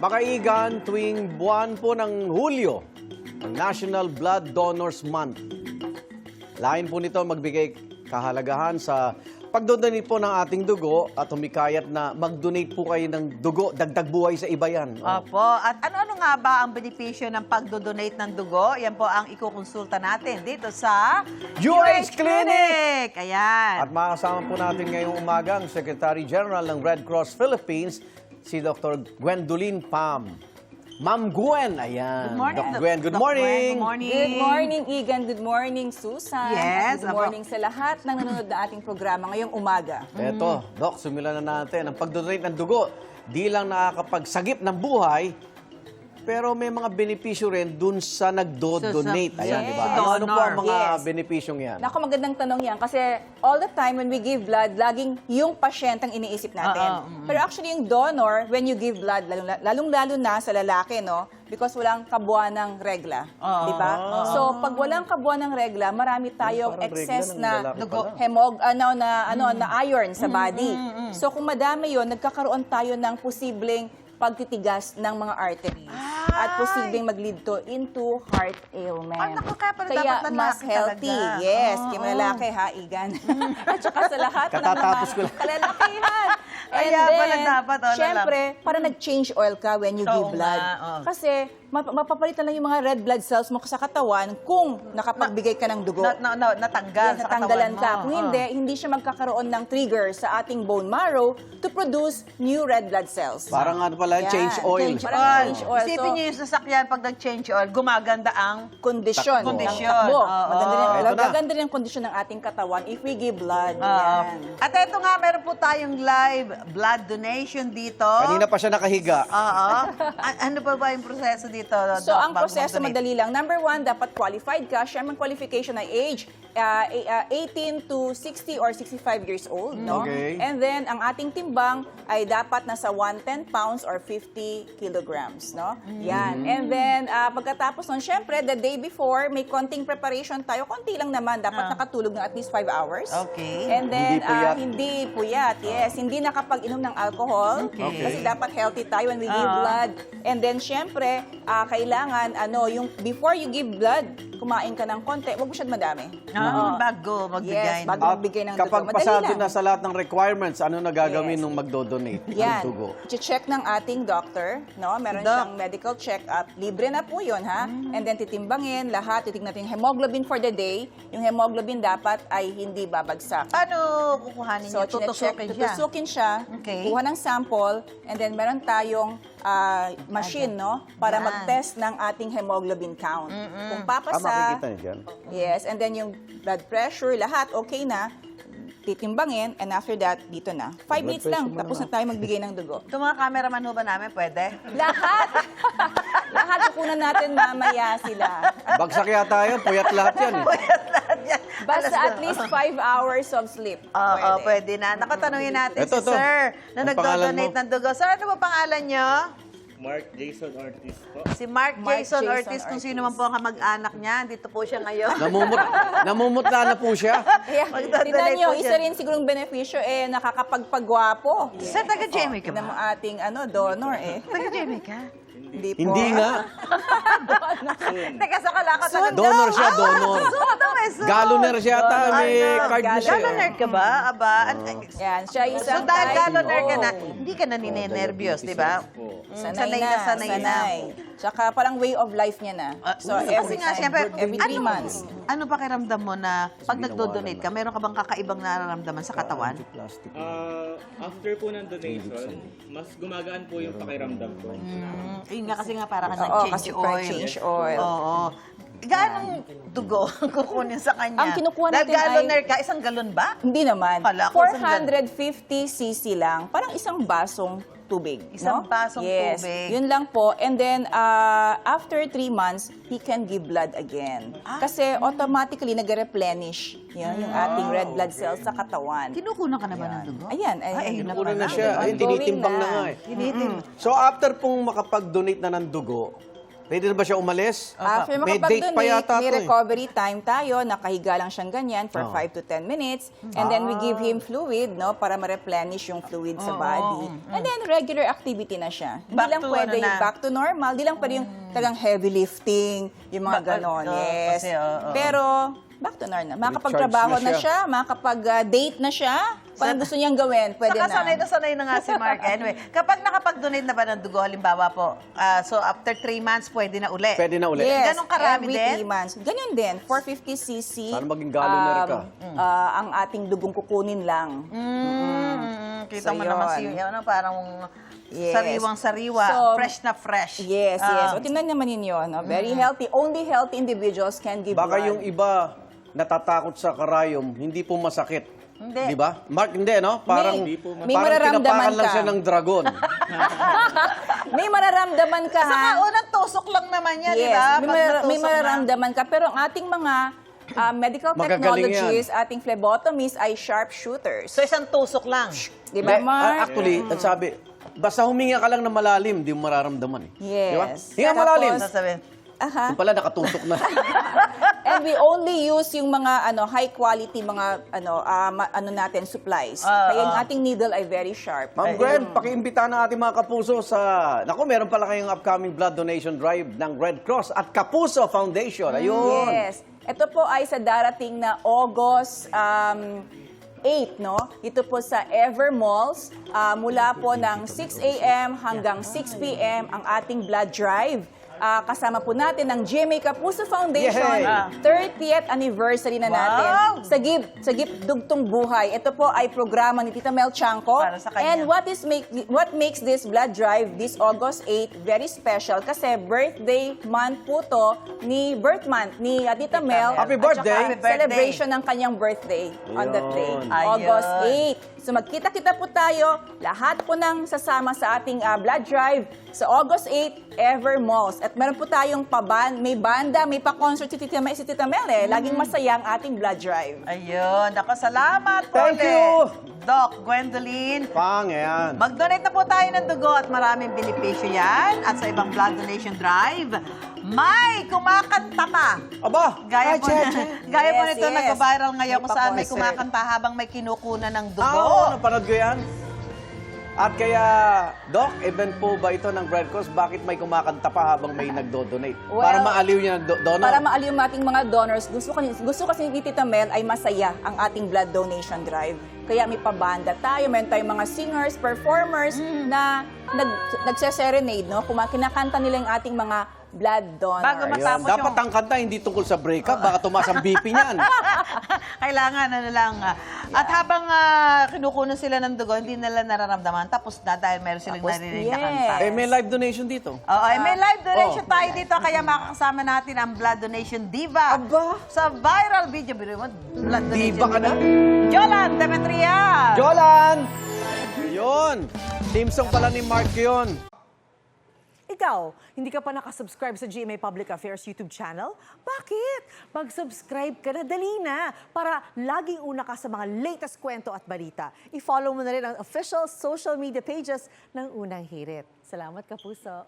Makaigan tuwing buwan po ng Hulyo, ang National Blood Donors Month. Lain po nito magbigay kahalagahan sa pagdodonate po ng ating dugo at humikayat na mag-donate po kayo ng dugo, dagdag buhay sa iba yan. Opo. At ano-ano nga ba ang benepisyo ng pagdodonate ng dugo? Yan po ang ikukonsulta natin dito sa UH Clinic! Ayan. At makasama po natin ngayong umaga ang Secretary General ng Red Cross Philippines, si Dr. Gwendolyn Pham. Ma'am Gwen, ayan. Good morning, Doc Gwen, good Doc morning. Good morning. Good morning, Igan. Good morning, Susan. Yes, Good apo. morning sa lahat ng nanonood na ating programa ngayong umaga. Eto, Doc, sumilan na natin. Ang pagdodonate ng dugo, di lang nakakapagsagip ng buhay, pero may mga benepisyo rin dun sa nagdo-donate. Ayan, Yes. di ba? Ano po ang mga Yes. benepisyong yan? Naku, magandang tanong yan kasi all the time when we give blood, laging yung pasyente ang iniisip natin. Pero actually yung donor, when you give blood, lalong-lalo na sa lalaki, no? Because walang kabuuan ng regla. Di ba? So, pag walang kabuuan ng regla, marami tayong Parang excess regla ng lalaki na na iron sa body. So, kung madami yun, nagkakaroon tayo ng posibleng pagtitigas ng mga arteries. At posibleng mag-lead to into heart ailment. Ah, naku, kaya pala Kaya dapat mas lalaki healthy. talaga. Yes, kaya mga lalaki ha, Igan. At saka sa lahat ng Katatapos ko mga lang. kalalakihan. Kaya pala dapat, syempre, para nag-change oil ka when you give Oo blood. nga, oo. Kasi mapapalitan lang yung mga red blood cells mo sa katawan kung nakapagbigay ka ng dugo. Natanggal Yes, sa katawan natanggalan mo. ka. Kung hindi siya magkakaroon ng trigger sa ating bone marrow to produce new red blood cells. Parang ano pala, Yan. change oil. Change oil. Isipin niyo yung sasakyan pag nag-change oil, gumaganda ang Kondisyon. Kondisyon. Ng takbo. Oo. Maganda rin, Eto na. maganda rin ang kondisyon ng ating katawan if we give blood. Oo. Yan. At eto nga, meron po tayong live blood donation dito. Kanina pa siya nakahiga. Oo. Ano pa ba yung proseso dito? So, Doc, ang bago proseso mag-donate? madali lang. Number one, dapat qualified ka. Siyempre, ang qualification ay age, 18 to 60 or 65 years old. No? Okay. And then, ang ating timbang ay dapat nasa 110 pounds or 50 kilograms. No? Yan. And then, pagkatapos nun, siyempre, the day before, may konting preparation tayo. Konti lang naman. Dapat nakatulog ng at least 5 hours. Okay. And then, Hindi puyat. hindi puyat. Yes. Hindi nakapag-inom ng alcohol. Okay. Kasi dapat healthy tayo when we give blood. And then, syempre, kailangan, yung before you give blood, kumain ka ng konti, huwag mo siya madami. Bago magbigay. Yes, bago At magbigay ng kapag dugo. Madali pasado lang. na sa lahat ng requirements, ano na gagawin Yes. nung magdo-donate ng Yan. dugo? Check ng ating doctor, no? Meron Doc. siyang medical check-up. Libre na po 'yon, ha? And then titimbangin lahat, titignan natin yung hemoglobin for the day. Yung hemoglobin dapat ay hindi babagsak. Ano kukuhanin niyo? Tutusukin siya? Tutusukin siya, Okay. kuha ng sample, and then meron tayong machine, no? Para Yan. mag-test ng ating hemoglobin count. Kung papasa, makikita niyo dyan. yes, and then yung blood pressure, lahat okay na, titimbangin, and after that, dito na. 5 minutes pressure lang, mo tapos na tayo magbigay ng dugo. Itong mga cameraman ho ba namin, pwede? Lahat! Lahat kukunan natin mamaya sila. Bagsak yata yun, puyat lahat yan. Basta at least 5 hours of sleep. Oo, pwede na. Nakatanungin natin Ito, si to. Sir na Ang pangalan nagdo-donate mo? ng dugo. Sir, ano ba pangalan nyo? Mark Jason Ortiz po. Si Mark Mark Jason Jason Ortiz. Kung Ortiz. sino man po ang kamag-anak niya, dito po siya ngayon. Namumutla na po siya. Kaya, Magdodonate tingnan nyo, po siya. isa rin sigurong benepisyo, nakakapagpagwapo. Sir, taga-Jamaica Tingnan mo ba? ating donor, Taga-Jamaica? Hindi po. Hindi nga. Teka, sa kalaka taga Donor siya, donor. Galoner siya ata, may card na siya. Galoner ka ba? Aba, Yan, siya so isang dahil type galoner ka na, O. hindi ka na ninenervyos, di ba? Sanay na, sanay. Tsaka parang way of life niya na. So, every Kasi nga, time, siyempre, every 3 months. ano pakiramdam mo na pag nagdo-donate ka, meron ka bang kakaibang nararamdaman sa katawan? After po ng donation, mas gumagaan po yung pakiramdam ko. Yun nga kasi nga para ka Oo, nag-change kasi oil. change oil. Oo. Gaanong dugo ang kukunin sa kanya? Ang kinukuha Dahil natin ay- galoner ka, isang galon ba? Hindi naman. Kala ko isang 450 cc lang. Parang isang basong tubig. Isang no? basong yes, tubig. Yun lang po. And then, after 3 months, he can give blood again. Kasi automatically nag-replenish yung ating red blood cells sa katawan. Kinukunan ka na ba ng dugo? Ayan. Ay, Kinukuha na siya. Ay, Ongoing tinitimbang na na. nga eh. So after pong makapag-donate na ng dugo, Pwede na ba siya umalis? After May date pa makapag-donate, yata may to eh. recovery time tayo, nakahiga lang siyang ganyan for 5 to 10 minutes. And then we give him fluid, no, para ma-replenish yung fluid sa body. And then regular activity na siya. Hindi Back lang to pwede ano yung na? back to normal, di lang pwede yung talagang heavy lifting, yung mga ganon. Yes. kasi, Pero back to normal. Makakapagtrabaho Recharge na na siya. siya, makakapag-date na siya. Kung ano gusto niyang gawin, pwede Saka na. sanay na nga si Mark. Anyway, kapag nakapag-donate na ba ng dugo, halimbawa po, so after 3 months, pwede na uli. Pwede na ulit. Yes, Ganong karami every din? 3 months. Ganyan din, 450 cc. Sana maging gallon na rin ka. Ang ating dugong kukunin lang. Kita So, mo naman yun. si, parang Yes. sariwang-sariwa, So, fresh na fresh. Yes, yes. O, tingnan naman ninyo, no? Very healthy. Only healthy individuals can give Baka blood. yung iba natatakot sa karayom, hindi po masakit. Hindi. Di ba? Mark, hindi, no? Parang, May parang mararamdaman tinapakan lang ka. siya ng dragon. May mararamdaman ka, ha? Saka unang tusok lang naman yan, di Yes, ba? may, Pag may natusok na. mararamdaman ka. Pero ang ating mga medical Magagaling technologies, ating phlebotomists ay sharpshooters. So isang tusok lang. Di ba, Hindi, Mark? Actually, ang sabi, basta huminga ka lang ng malalim, di mo mararamdaman. Eh. Di ba? Yes. Hinga Tapos, malalim. Sasabihin, Aha. Yung pala, nakatusok na. And we only use yung mga high quality mga natin supplies. Kaya yung ating needle ay very sharp. Ma'am Gwen, pakiimbita ng ating mga kapuso sa... Naku, meron pala kayong upcoming blood donation drive ng Red Cross at Kapuso Foundation. Ayun. Yes. Ito po ay sa darating na August 8, no? Ito po sa Ever Malls. Mula po ng 6 a.m. hanggang 6 p.m. ang ating blood drive. Kasama po natin ang GMA Kapuso Foundation, Yay! 30th anniversary na natin. Wow! Sagip Dugtong Buhay. Ito po ay programa ni Tita Mel Chanco. Para sa kanya. And what makes this blood drive this August 8 very special kasi birthday month po to ni Tita Mel. Happy At birthday! saka Happy birthday. celebration ng kanyang birthday on that day, Ayun. August Ayun. 8. So magkita-kita po tayo, lahat po ng sasama sa ating blood drive sa August 8, Ever Malls. At meron po tayong may banda, may pa-concert si Tita Mel eh. Laging masaya ang ating blood drive. ayun. Ako, salamat po Thank ulit. you. Doc Gwendolyn. Pang, yan. Mag-donate na po tayo ng dugo at maraming benepisyo yan. At sa ibang blood donation drive, may kumakanta pa. Aba! Gaya ay, po, che. gaya po Yes, nito, yes. nag-viral ngayon May kung saan may pa-concert. kumakanta habang may kinukunan ng dugo. Oo, napanood ko yan. At kaya, Doc, event po ba ito ng Red Cross? Bakit may kumakanta pa habang may nagdo-donate? Well, para maaliw niya ng donor? Para maaliw yung ating mga donors, gusto kasi ni Tita Mel ay masaya ang ating blood donation drive. Kaya may pabanda tayo, meron tayong mga singers, performers na nagse-serenade, no? Kinakanta nila yung ating mga blood donors. Bago Ayun. matapos Dapat yung- ang kanta hindi tungkol sa breakup, baka tumaas ang BP niyan. Kailangan, lang. At habang kinukunan sila ng dugo, hindi nila nararamdaman. Tapos na dahil meron silang Tapos, narinig na yes. kanta. Eh, may live donation dito. Oo, may live donation Oh. tayo dito, kaya makakasama natin ang Blood Donation Diva. Aba. Sa viral video, biro mo, Blood Donation Diva ka na? Jolan Demetria! Jolan! Yun! Team song pala ni Mark yun. Ikaw, hindi ka pa nakasubscribe sa GMA Public Affairs YouTube channel? Bakit? Mag-subscribe ka na, dali na, para laging una ka sa mga latest kwento at balita. I-follow mo na rin ang official social media pages ng Unang Hirit. Salamat, Kapuso.